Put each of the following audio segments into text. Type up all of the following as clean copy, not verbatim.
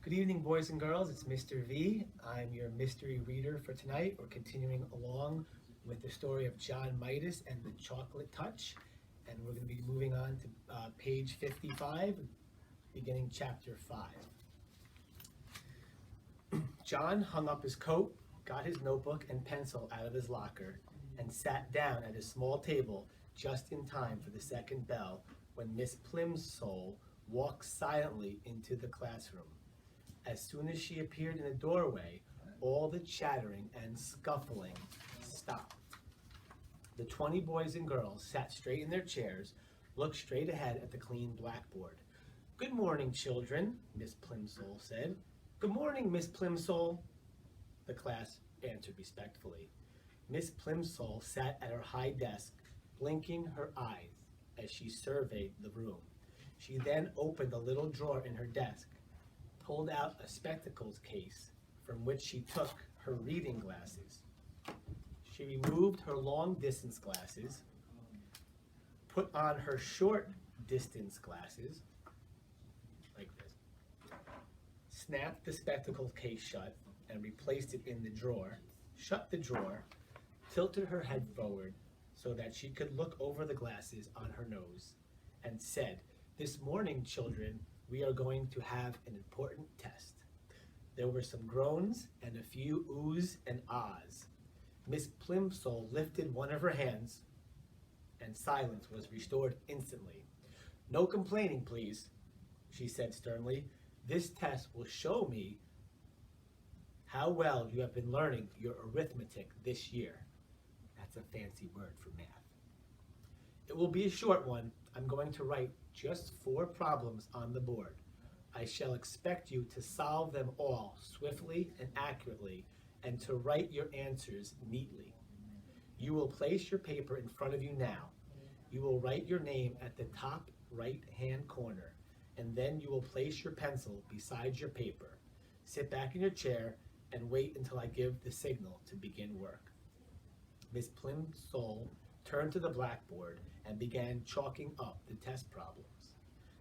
Good evening, boys and girls. It's Mr. V. I'm your mystery reader for tonight. We're continuing along with the story of John Midas and the Chocolate Touch. And we're going to be moving on to page 55, beginning chapter 5. John hung up his coat, got his notebook and pencil out of his locker, and sat down at his small table just in time for the second bell when Miss Plimsoll walked silently into the classroom. As soon as she appeared in the doorway, all the chattering and scuffling stopped. The 20 boys and girls sat straight in their chairs, looked straight ahead at the clean blackboard. "Good morning, children," Miss Plimsoll said. "Good morning, Miss Plimsoll," the class answered respectfully. Miss Plimsoll sat at her high desk, blinking her eyes as she surveyed the room. She then opened a little drawer in her desk, pulled out a spectacles case from which she took her reading glasses. She removed her long distance glasses, put on her short distance glasses, like this, snapped the spectacles case shut and replaced it in the drawer, shut the drawer, tilted her head forward so that she could look over the glasses on her nose, and said, "This morning, children, we are going to have an important test." There were some groans and a few oohs and ahs. Miss Plimsoll lifted one of her hands, and silence was restored instantly. "No complaining, please," she said sternly. "This test will show me how well you have been learning your arithmetic this year." That's a fancy word for math. "It will be a short one. I'm going to write just 4 problems on the board. I shall expect you to solve them all swiftly and accurately, and to write your answers neatly. You will place your paper in front of you now. You will write your name at the top right-hand corner, and then you will place your pencil beside your paper. Sit back in your chair and wait until I give the signal to begin work." Miss Plimsoll turned to the blackboard and began chalking up the test problems.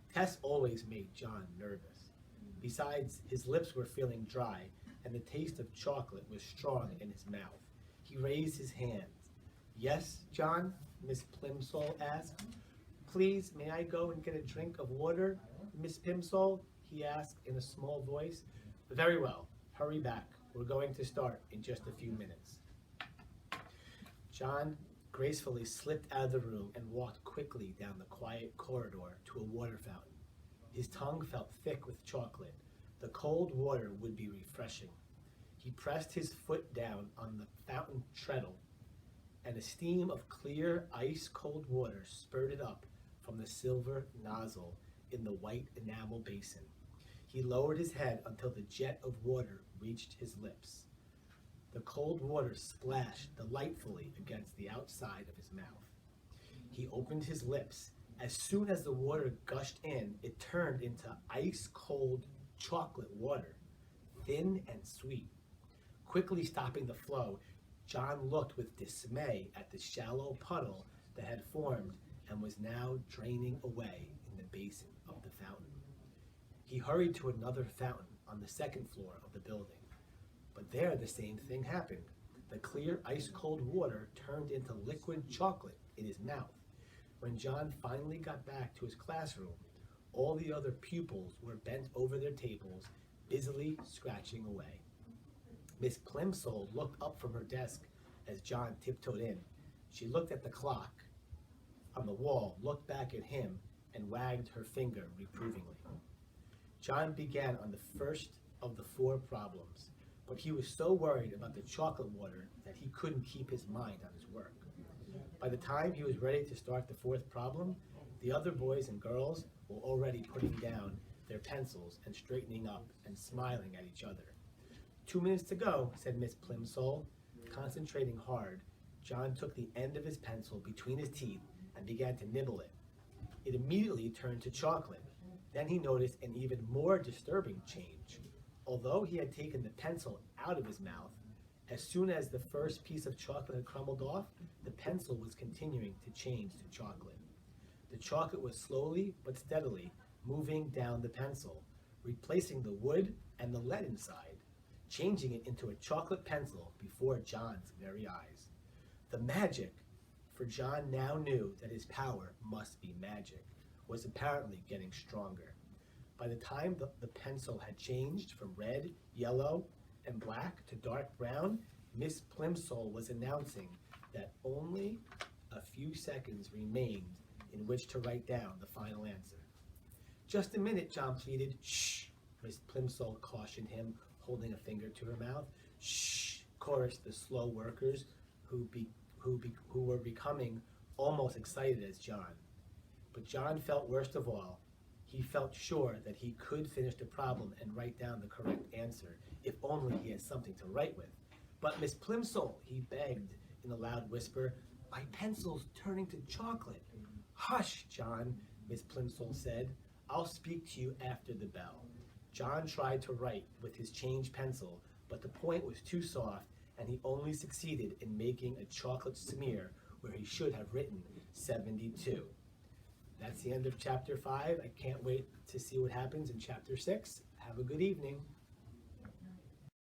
Tests always made John nervous. Besides, his lips were feeling dry, and the taste of chocolate was strong in his mouth. He raised his hands. "Yes, John?" Miss Plimsoll asked. "Please, may I go and get a drink of water, Miss Plimsoll?" he asked in a small voice. "Very well. Hurry back. We're going to start in just a few minutes." John gracefully slipped out of the room and walked quickly down the quiet corridor to a water fountain. His tongue felt thick with chocolate. The cold water would be refreshing. He pressed his foot down on the fountain treadle, and a stream of clear, ice-cold water spurted up from the silver nozzle in the white enamel basin. He lowered his head until the jet of water reached his lips. The cold water splashed delightfully against the outside of his mouth. He opened his lips. As soon as the water gushed in, it turned into ice-cold chocolate water, thin and sweet. Quickly stopping the flow, John looked with dismay at the shallow puddle that had formed and was now draining away in the basin of the fountain. He hurried to another fountain on the second floor of the building. But there the same thing happened. The clear, ice-cold water turned into liquid chocolate in his mouth. When John finally got back to his classroom, all the other pupils were bent over their tables, busily scratching away. Miss Plimsoll looked up from her desk as John tiptoed in. She looked at the clock on the wall, looked back at him, and wagged her finger reprovingly. John began on the first of the 4 problems, but he was so worried about the chocolate water that he couldn't keep his mind on his work. By the time he was ready to start the 4th problem, the other boys and girls were already putting down their pencils and straightening up and smiling at each other. 2 minutes to go," said Miss Plimsoll. Concentrating hard, John took the end of his pencil between his teeth and began to nibble it. It immediately turned to chocolate. Then he noticed an even more disturbing change. Although he had taken the pencil out of his mouth, as soon as the first piece of chocolate had crumbled off, the pencil was continuing to change to chocolate. The chocolate was slowly but steadily moving down the pencil, replacing the wood and the lead inside, changing it into a chocolate pencil before John's very eyes. The magic, for John now knew that his power must be magic, was apparently getting stronger. By the time the pencil had changed from red, yellow, and black to dark brown, Miss Plimsoll was announcing that only a few seconds remained in which to write down the final answer. Just a minute, John pleaded. Shh, Miss Plimsoll cautioned him, holding a finger to her mouth. Shh, chorused the slow workers who were becoming almost excited as John. But John felt worst of all. He felt sure that he could finish the problem and write down the correct answer, if only he had something to write with. But Miss Plimsoll, he begged in a loud whisper, my pencil's turning to chocolate. Hush, John, Miss Plimsoll said. I'll speak to you after the bell. John tried to write with his changed pencil, but the point was too soft, and he only succeeded in making a chocolate smear where he should have written 72. That's the end of chapter 5. I can't wait to see what happens in chapter 6. Have a good evening.